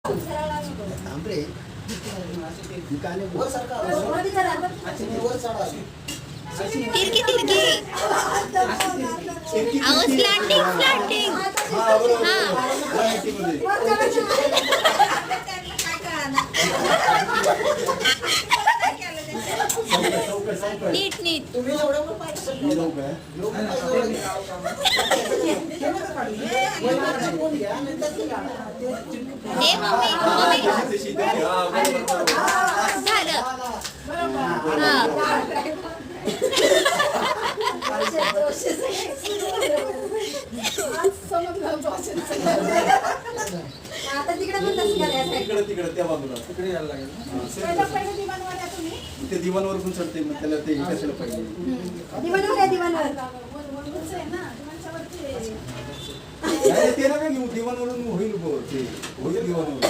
थांबरे दुकाने वर सरकार तिरकी तिरकी अहो स्लॅटिंग स्लॅटिंग नीट नीट तुम्ही एवढं दे मम्मी झालं आता तिकडे पण तसं करायचं तिकडे त्या बाजूला तिकडे यायला लागेल ते दिवाणवर पण चढते मग त्याला ते कशाला पाहिजे दिवाणवर आहे दिवाणवर ते नका घेऊ दिवाणवरून होईल दिवाणवर